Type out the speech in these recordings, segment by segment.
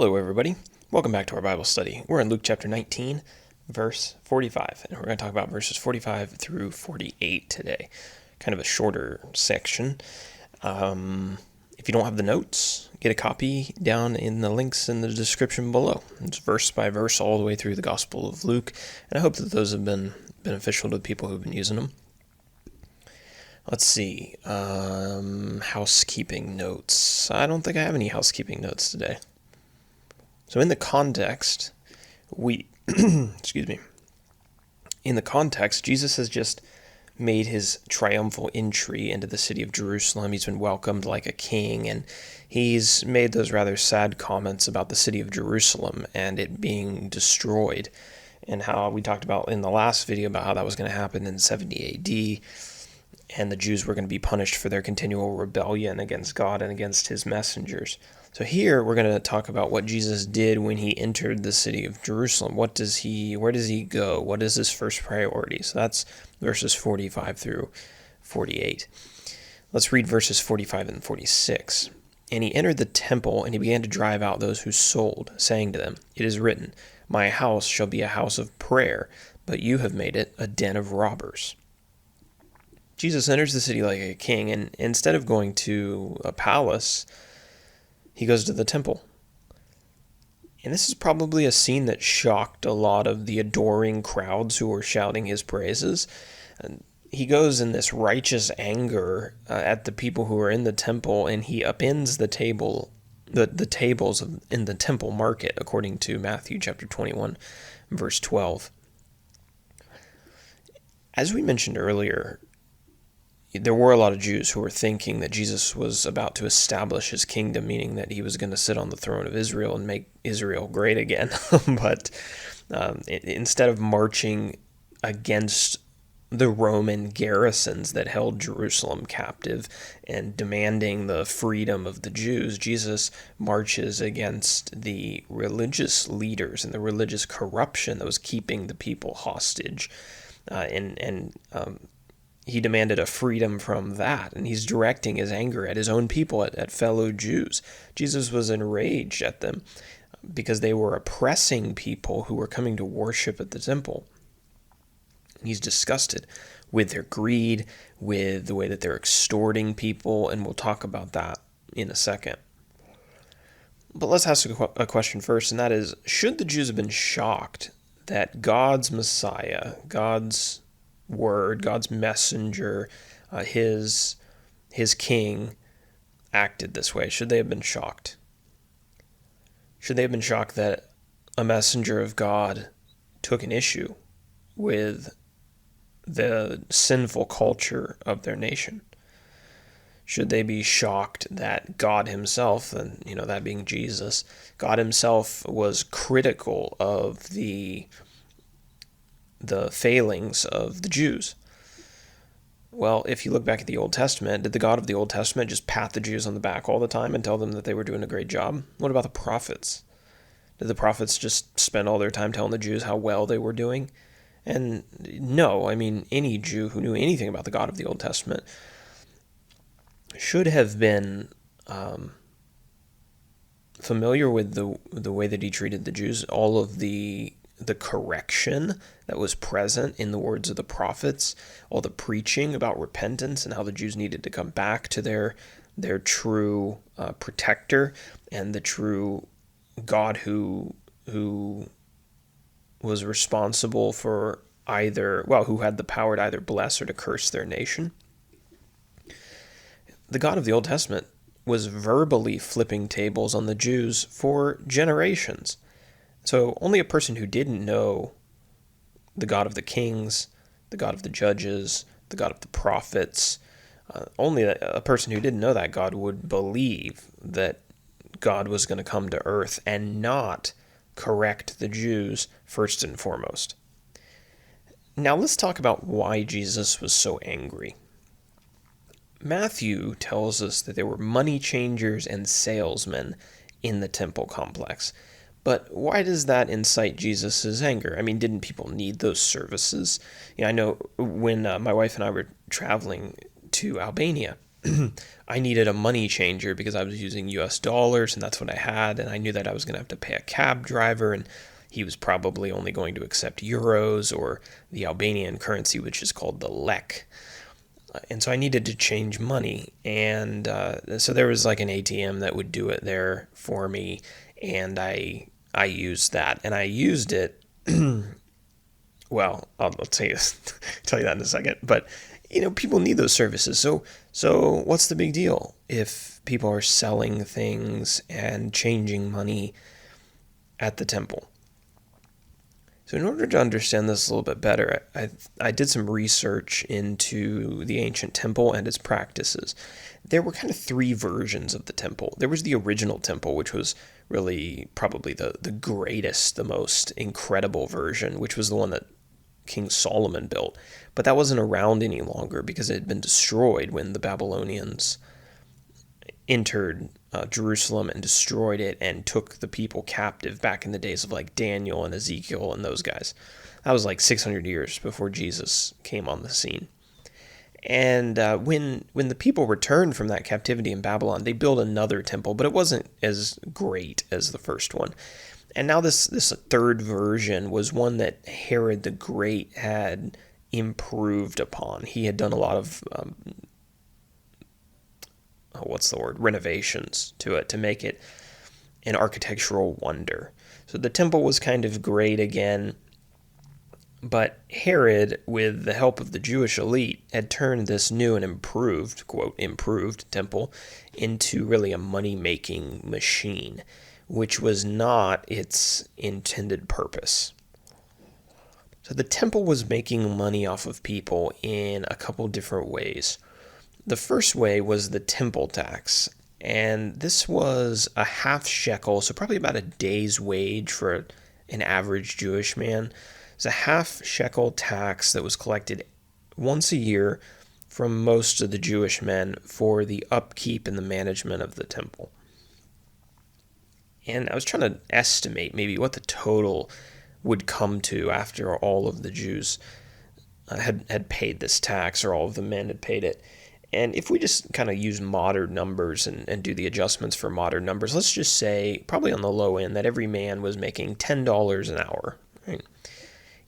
Hello, everybody. Welcome back to our Bible study. We're in Luke chapter 19, verse 45, and we're going to talk about verses 45 through 48 today. Kind of a shorter section. If you don't have the notes, get a copy down in the links in the description below. It's verse by verse all the way through the Gospel of Luke, and I hope that those have been beneficial to the people who've been using them. Let's see. Housekeeping notes. I don't think I have any housekeeping notes today. So in the context, excuse me. In the context, Jesus has just made his triumphal entry into the city of Jerusalem. He's been welcomed like a king, and he's made those rather sad comments about the city of Jerusalem and it being destroyed, and how we talked about in the last video about how that was going to happen in 70 AD, and the Jews were going to be punished for their continual rebellion against God and against his messengers. So here we're going to talk about what Jesus did when he entered the city of Jerusalem. Where does he go? What is his first priority? So that's verses 45 through 48. Let's read verses 45 and 46. And he entered the temple, and he began to drive out those who sold, saying to them, "It is written, my house shall be a house of prayer, but you have made it a den of robbers." Jesus enters the city like a king, and instead of going to a palace, he goes to the temple. And this is probably a scene that shocked a lot of the adoring crowds who were shouting his praises. And he goes in this righteous anger at the people who are in the temple, and he upends the tables in the temple market, according to Matthew chapter 21, verse 12. As we mentioned earlier, there were a lot of Jews who were thinking that Jesus was about to establish his kingdom, meaning that he was going to sit on the throne of Israel and make Israel great again. But instead of marching against the Roman garrisons that held Jerusalem captive and demanding the freedom of the Jews, Jesus marches against the religious leaders and the religious corruption that was keeping the people hostage. He demanded a freedom from that, and he's directing his anger at his own people, at fellow Jews. Jesus was enraged at them because they were oppressing people who were coming to worship at the temple. He's disgusted with their greed, with the way that they're extorting people, and we'll talk about that in a second. But let's ask a question first, and that is, should the Jews have been shocked that God's Messiah, God's Word, God's messenger, his king acted this way? Should they have been shocked? Should they have been shocked that a messenger of God took an issue with the sinful culture of their nation? Should they be shocked that God himself, and that being Jesus, God himself was critical of the failings of the Jews? Well, if you look back at the Old Testament, did the God of the Old Testament just pat the Jews on the back all the time and tell them that they were doing a great job? What about the prophets? Did the prophets just spend all their time telling the Jews how well they were doing? And no, any Jew who knew anything about the God of the Old Testament should have been familiar with the way that he treated the Jews, all of the correction that was present in the words of the prophets, all the preaching about repentance and how the Jews needed to come back to their true protector and the true God who was responsible for who had the power to either bless or to curse their nation. The God of the Old Testament was verbally flipping tables on the Jews for generations. So only a person who didn't know the God of the kings, the God of the judges, the God of the prophets, only a person who didn't know that God would believe that God was going to come to earth and not correct the Jews first and foremost. Now let's talk about why Jesus was so angry. Matthew tells us that there were money changers and salesmen in the temple complex. But why does that incite Jesus' anger? Didn't people need those services? I know when my wife and I were traveling to Albania, I needed a money changer because I was using US dollars and that's what I had. And I knew that I was going to have to pay a cab driver, and he was probably only going to accept euros or the Albanian currency, which is called the lek. And so I needed to change money. And so there was like an ATM that would do it there for me. And I used that. And I used it. Well, I'll tell you that in a second. But people need those services. So what's the big deal if people are selling things and changing money at the temple? So in order to understand this a little bit better, I did some research into the ancient temple and its practices. There were kind of three versions of the temple. There was the original temple, which was really probably the greatest, the most incredible version, which was the one that King Solomon built. But that wasn't around any longer because it had been destroyed when the Babylonians entered Jerusalem and destroyed it and took the people captive back in the days of like Daniel and Ezekiel and those guys. That was like 600 years before Jesus came on the scene. And when the people returned from that captivity in Babylon, they built another temple, but it wasn't as great as the first one. And now this third version was one that Herod the Great had improved upon. He had done a lot of renovations to it to make it an architectural wonder. So the temple was kind of great again, but Herod, with the help of the Jewish elite, had turned this new and improved, quote, improved temple into really a money-making machine, which was not its intended purpose. So the temple was making money off of people in a couple different ways. The first way was the temple tax, and this was a half shekel, so probably about a day's wage for an average Jewish man. It's a half shekel tax that was collected once a year from most of the Jewish men for the upkeep and the management of the temple. And I was trying to estimate maybe what the total would come to after all of the Jews had paid this tax, or all of the men had paid it. And if we just kind of use modern numbers and do the adjustments for modern numbers, let's just say, probably on the low end, that every man was making $10 an hour, right?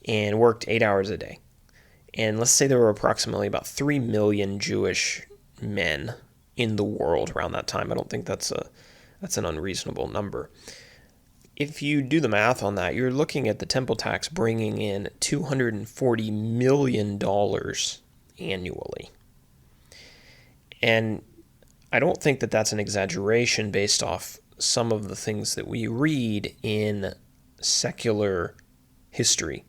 And worked 8 hours a day. And let's say there were approximately about 3 million Jewish men in the world around that time. I don't think that's an unreasonable number. If you do the math on that, you're looking at the temple tax bringing in $240 million annually. And I don't think that that's an exaggeration based off some of the things that we read in secular history.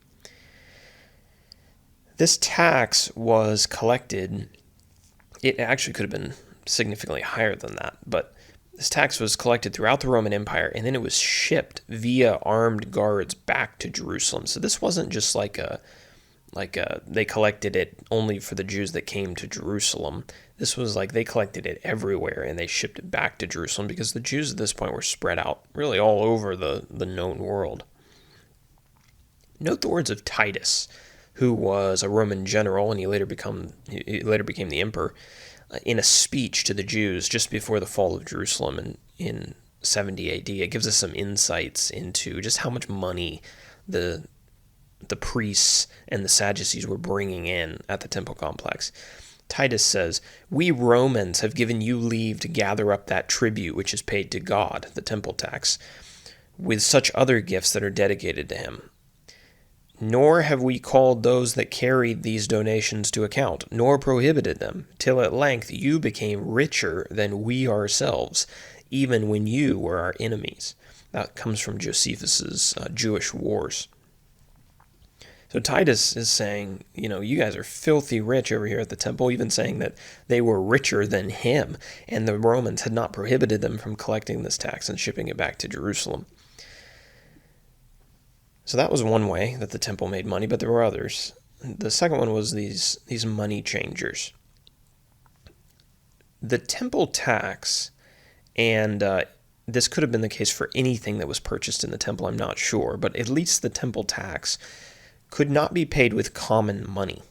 This tax was collected, it actually could have been significantly higher than that, but this tax was collected throughout the Roman Empire, and then it was shipped via armed guards back to Jerusalem. So this wasn't just like they collected it only for the Jews that came to Jerusalem. This was like they collected it everywhere and they shipped it back to Jerusalem because the Jews at this point were spread out really all over the known world. Note the words of Titus, who was a Roman general, and he later became the emperor, in a speech to the Jews just before the fall of Jerusalem in 70 AD. It gives us some insights into just how much money the priests and the Sadducees were bringing in at the temple complex. Titus says, "We Romans have given you leave to gather up that tribute which is paid to God, the temple tax, with such other gifts that are dedicated to him. Nor have we called those that carried these donations to account, nor prohibited them, till at length you became richer than we ourselves, even when you were our enemies." That comes from Josephus's Jewish Wars. So Titus is saying, you guys are filthy rich over here at the temple, even saying that they were richer than him, and the Romans had not prohibited them from collecting this tax and shipping it back to Jerusalem. So that was one way that the temple made money, but there were others. The second one was these money changers. The temple tax, and this could have been the case for anything that was purchased in the temple, I'm not sure, but at least the temple tax could not be paid with common money.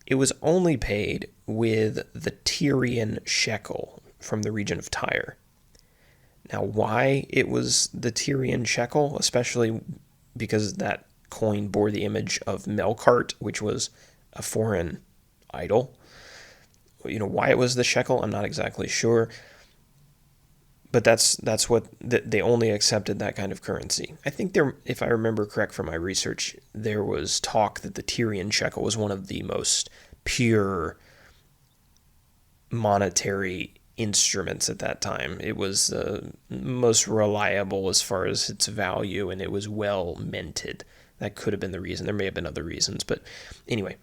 it was only paid with the Tyrian shekel from the region of Tyre. Now, why it was the Tyrian shekel, especially because that coin bore the image of Melkart, which was a foreign idol. Why it was the shekel, I'm not exactly sure. But that's what they only accepted that kind of currency. I think if I remember correct from my research, there was talk that the Tyrian shekel was one of the most pure monetary instruments at that time. It was the most reliable as far as its value, and it was well minted. That could have been the reason. There may have been other reasons, but anyway,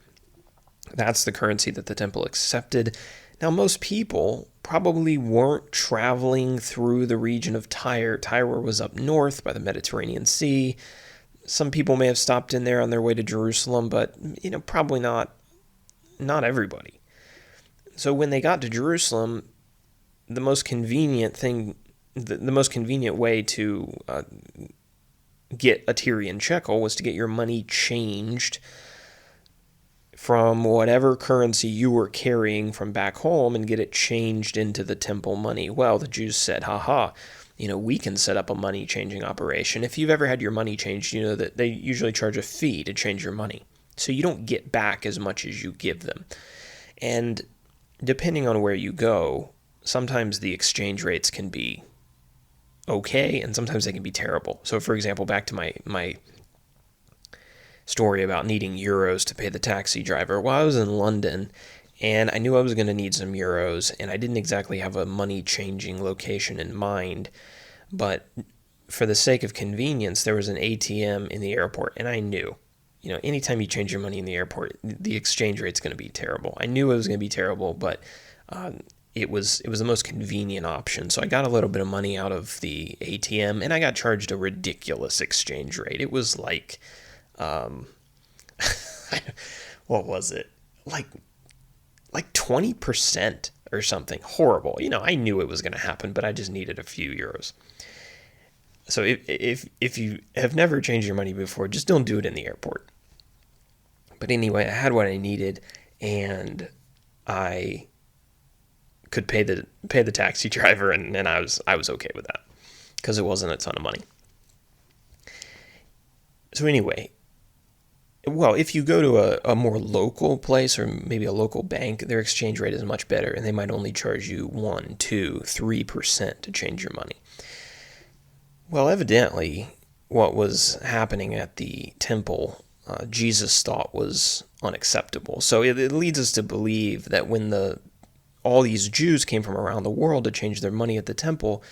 that's the currency that the temple accepted. Now, most people probably weren't traveling through the region of Tyre. Tyre was up north by the Mediterranean Sea. Some people may have stopped in there on their way to Jerusalem, but probably not everybody. So when they got to Jerusalem, the most convenient way to get a Tyrian shekel was to get your money changed from whatever currency you were carrying from back home and get it changed into the temple money. Well, the Jews said, we can set up a money changing operation. If you've ever had your money changed, you know that they usually charge a fee to change your money. So you don't get back as much as you give them. And depending on where you go, sometimes the exchange rates can be okay, and sometimes they can be terrible. So, for example, back to my story about needing euros to pay the taxi driver. Well, I was in London, and I knew I was going to need some euros, and I didn't exactly have a money-changing location in mind, but for the sake of convenience, there was an ATM in the airport, and I knew, anytime you change your money in the airport, the exchange rate's going to be terrible. I knew it was going to be terrible, but it was the most convenient option. So I got a little bit of money out of the ATM, and I got charged a ridiculous exchange rate. It was like, what was it? Like 20% or something. Horrible. I knew it was going to happen, but I just needed a few euros. So if you have never changed your money before, just don't do it in the airport. But anyway, I had what I needed, and I could pay the taxi driver, and I was okay with that because it wasn't a ton of money. So anyway, well, if you go to a more local place or maybe a local bank, their exchange rate is much better, and they might only charge you 1%, 2%, 3% to change your money. Well, evidently, what was happening at the temple, Jesus thought was unacceptable. So it leads us to believe that when all these Jews came from around the world to change their money at the temple,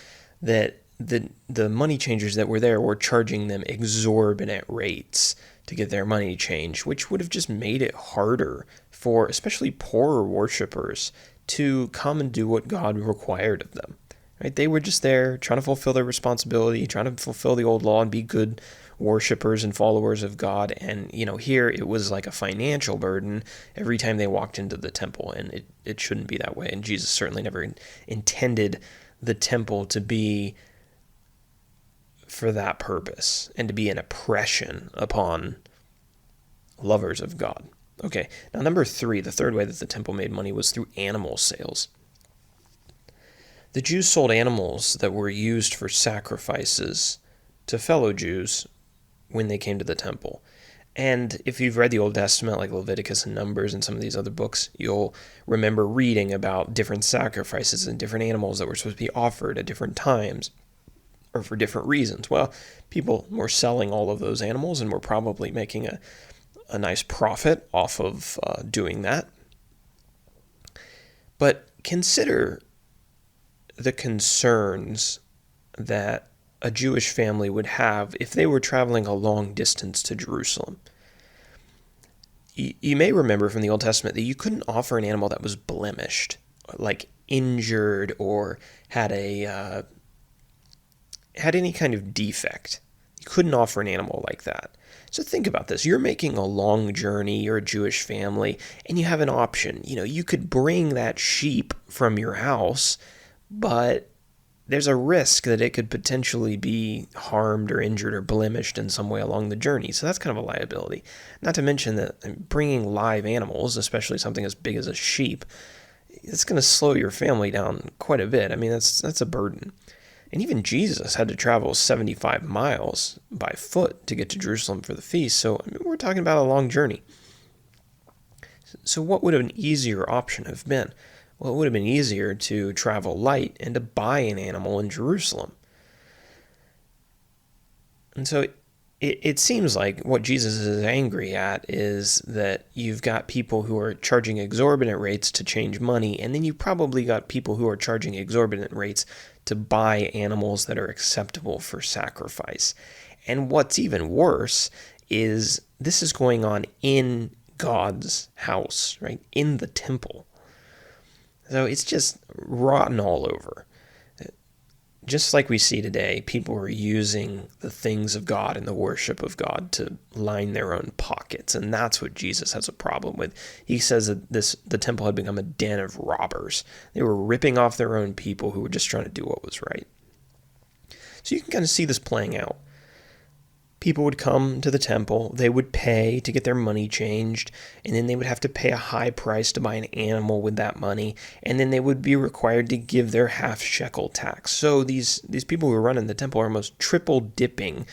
that the money changers that were there were charging them exorbitant rates to get their money changed, which would have just made it harder for especially poorer worshipers to come and do what God required of them. Right? They were just there trying to fulfill their responsibility, trying to fulfill the old law and be good worshipers and followers of God. And, here it was like a financial burden every time they walked into the temple, and it shouldn't be that way. And Jesus certainly never intended the temple to be for that purpose and to be an oppression upon lovers of God. Okay, now number 3, the third way that the temple made money was through animal sales. The Jews sold animals that were used for sacrifices to fellow Jews when they came to the temple. And if you've read the Old Testament, like Leviticus and Numbers and some of these other books, you'll remember reading about different sacrifices and different animals that were supposed to be offered at different times or for different reasons. Well, people were selling all of those animals and were probably making a nice profit off of doing that. But consider the concerns that a Jewish family would have if they were traveling a long distance to Jerusalem. You may remember from the Old Testament that you couldn't offer an animal that was blemished, like injured or had any kind of defect. You couldn't offer an animal like that. So think about this. You're making a long journey, you're a Jewish family, and you have an option. You could bring that sheep from your house, but there's a risk that it could potentially be harmed or injured or blemished in some way along the journey. So that's kind of a liability. Not to mention that bringing live animals, especially something as big as a sheep, it's going to slow your family down quite a bit. I mean, that's a burden. And even Jesus had to travel 75 miles by foot to get to Jerusalem for the feast. So I mean, we're talking about a long journey. So what would an easier option have been? Well, it would have been easier to travel light and to buy an animal in Jerusalem. And so it seems like what Jesus is angry at is that you've got people who are charging exorbitant rates to change money, and then you probably got people who are charging exorbitant rates to buy animals that are acceptable for sacrifice. And what's even worse is this is going on in God's house, right? In the temple. So it's just rotten all over. Just like we see today, people are using the things of God and the worship of God to line their own pockets, and that's what Jesus has a problem with. He says that the temple had become a den of robbers. They were ripping off their own people who were just trying to do what was right. So you can kind of see this playing out. People would come to the temple, they would pay to get their money changed, and then they would have to pay a high price to buy an animal with that money, and then they would be required to give their half shekel tax. So these people who are running the temple are almost triple dipping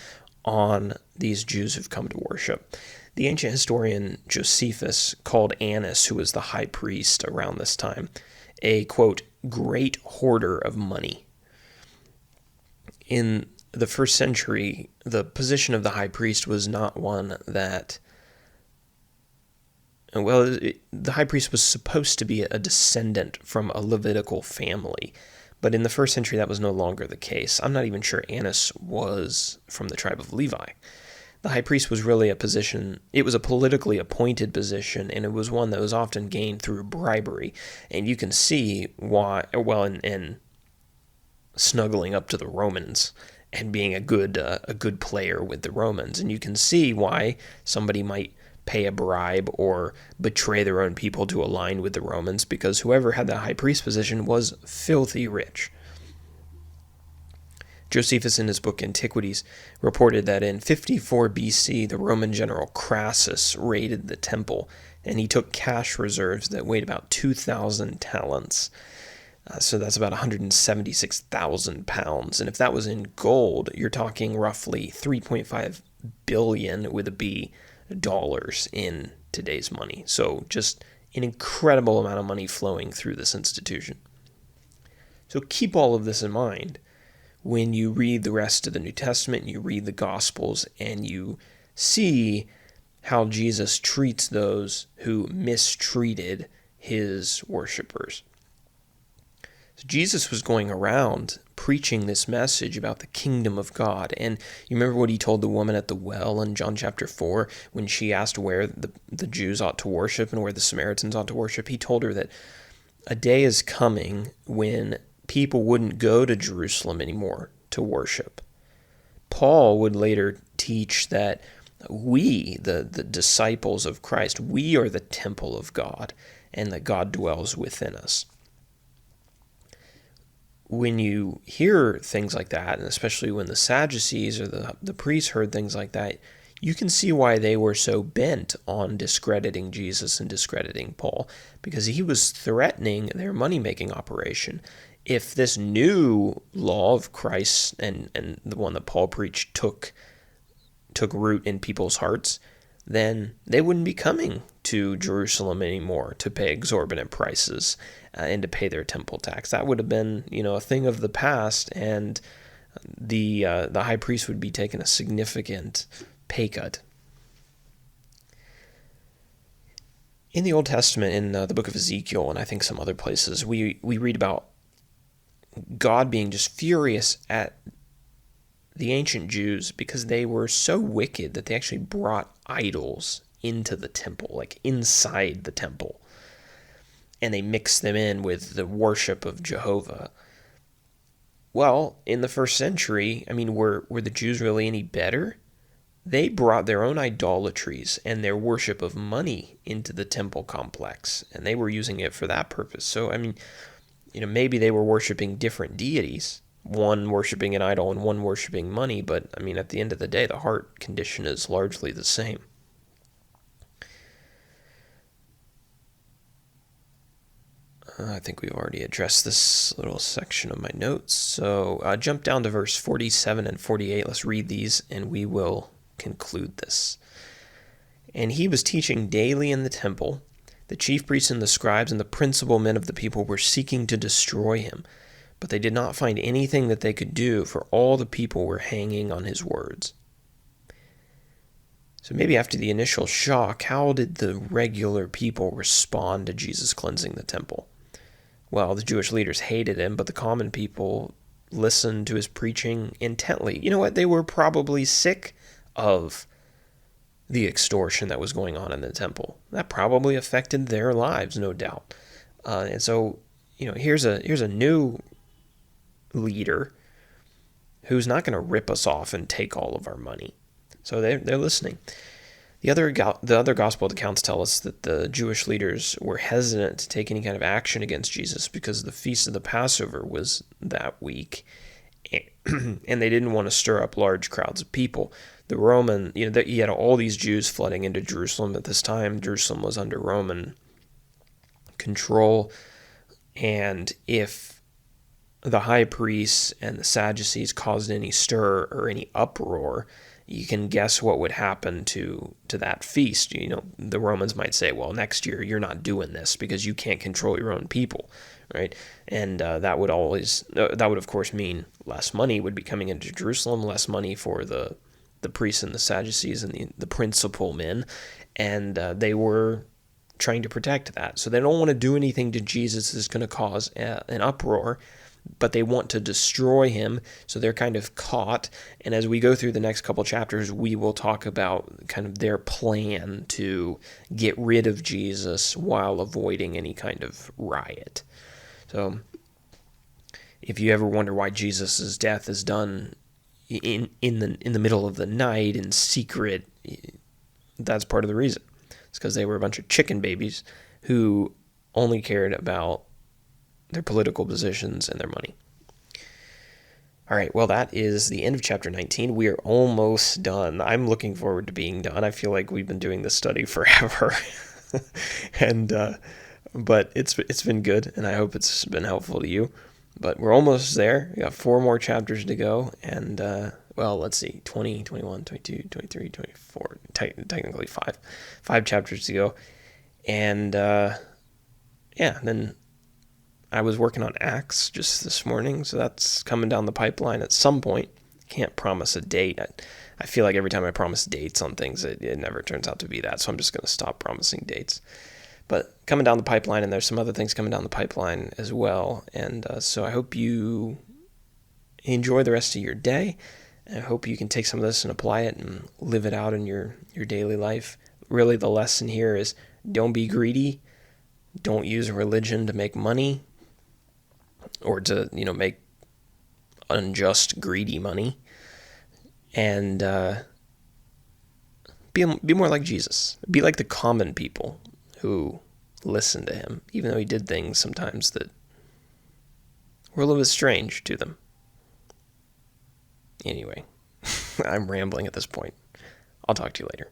on these Jews who've come to worship. The ancient historian Josephus called Annas, who was the high priest around this time, a, quote, great hoarder of money. In the first century, the position of the high priest was not one that, the high priest was supposed to be a descendant from a Levitical family, but in the first century that was no longer the case. I'm not even sure Annas was from the tribe of Levi. The high priest was really a position, it was a politically appointed position, and it was one that was often gained through bribery, and you can see why, and snuggling up to the Romans, and being a good player with the Romans. And you can see why somebody might pay a bribe or betray their own people to align with the Romans, because whoever had the high priest position was filthy rich. Josephus, in his book Antiquities, reported that in 54 BC, the Roman general Crassus raided the temple, and he took cash reserves that weighed about 2,000 talents. So that's about 176,000 pounds. And if that was in gold, you're talking roughly 3.5 billion with a B dollars in today's money. So just an incredible amount of money flowing through this institution. So keep all of this in mind when you read the rest of the New Testament, you read the Gospels, and you see how Jesus treats those who mistreated his worshipers. So Jesus was going around preaching this message about the kingdom of God. And you remember what he told the woman at the well in John chapter 4 when she asked where the Jews ought to worship and where the Samaritans ought to worship? He told her that a day is coming when people wouldn't go to Jerusalem anymore to worship. Paul would later teach that we, the disciples of Christ, we are the temple of God, and that God dwells within us. When you hear things like that, and especially when the Sadducees or the priests heard things like that, you can see why they were so bent on discrediting Jesus and discrediting Paul, because he was threatening their money-making operation. If this new law of Christ and the one that Paul preached took root in people's hearts, then they wouldn't be coming to Jerusalem anymore to pay exorbitant prices and to pay their temple tax. That would have been, a thing of the past, and the high priest would be taking a significant pay cut. In the Old Testament, in the book of Ezekiel, and I think some other places, we read about God being just furious at the ancient Jews because they were so wicked that they actually brought idols into the temple, like inside the temple, and they mixed them in with the worship of Jehovah. Well, in the first century, were the Jews really any better? They brought their own idolatries and their worship of money into the temple complex, and they were using it for that purpose. So, maybe they were worshiping different deities, one worshiping an idol and one worshiping money, but I mean, at the end of the day, the heart condition is largely the same. I think we've already addressed this little section of my notes. So jump down to verse 47 and 48. Let's read these and we will conclude this. And he was teaching daily in the temple. The chief priests and the scribes and the principal men of the people were seeking to destroy him, but they did not find anything that they could do, for all the people were hanging on his words. So maybe after the initial shock, how did the regular people respond to Jesus cleansing the temple? Well, the Jewish leaders hated him, but the common people listened to his preaching intently. You know what? They were probably sick of the extortion that was going on in the temple. That probably affected their lives, no doubt. And so, here's a new leader who's not going to rip us off and take all of our money. So they're listening. The other gospel accounts tell us that the Jewish leaders were hesitant to take any kind of action against Jesus because the feast of the Passover was that week, and they didn't want to stir up large crowds of people. The Roman, you had all these Jews flooding into Jerusalem at this time. Jerusalem was under Roman control, and if the high priests and the Sadducees caused any stir or any uproar, you can guess what would happen to that feast. The Romans might say, well, next year you're not doing this because you can't control your own people, right? And that would of course mean less money would be coming into Jerusalem, less money for the priests and the Sadducees and the principal men, and they were trying to protect that. So they don't want to do anything to Jesus that's going to cause an uproar, but they want to destroy him, so they're kind of caught. And as we go through the next couple chapters, we will talk about kind of their plan to get rid of Jesus while avoiding any kind of riot. So if you ever wonder why Jesus' death is done in the middle of the night in secret, that's part of the reason. It's because they were a bunch of chicken babies who only cared about their political positions and their money. All right, well, that is the end of chapter 19. We are almost done. I'm looking forward to being done. I feel like we've been doing this study forever, but it's been good, and I hope it's been helpful to you. But we're almost there. We got 4 more chapters to go, and let's see, 20, 21, 22, 23, 24, technically 5. 5 chapters to go, and then I was working on Acts just this morning, so that's coming down the pipeline at some point. Can't promise a date. I feel like every time I promise dates on things, it never turns out to be that, so I'm just going to stop promising dates. But coming down the pipeline, and there's some other things coming down the pipeline as well, and so I hope you enjoy the rest of your day. I hope you can take some of this and apply it and live it out in your daily life. Really, the lesson here is don't be greedy. Don't use religion to make money or to, make unjust, greedy money. And be more like Jesus. Be like the common people who listened to him, even though he did things sometimes that were a little bit strange to them. Anyway, I'm rambling at this point. I'll talk to you later.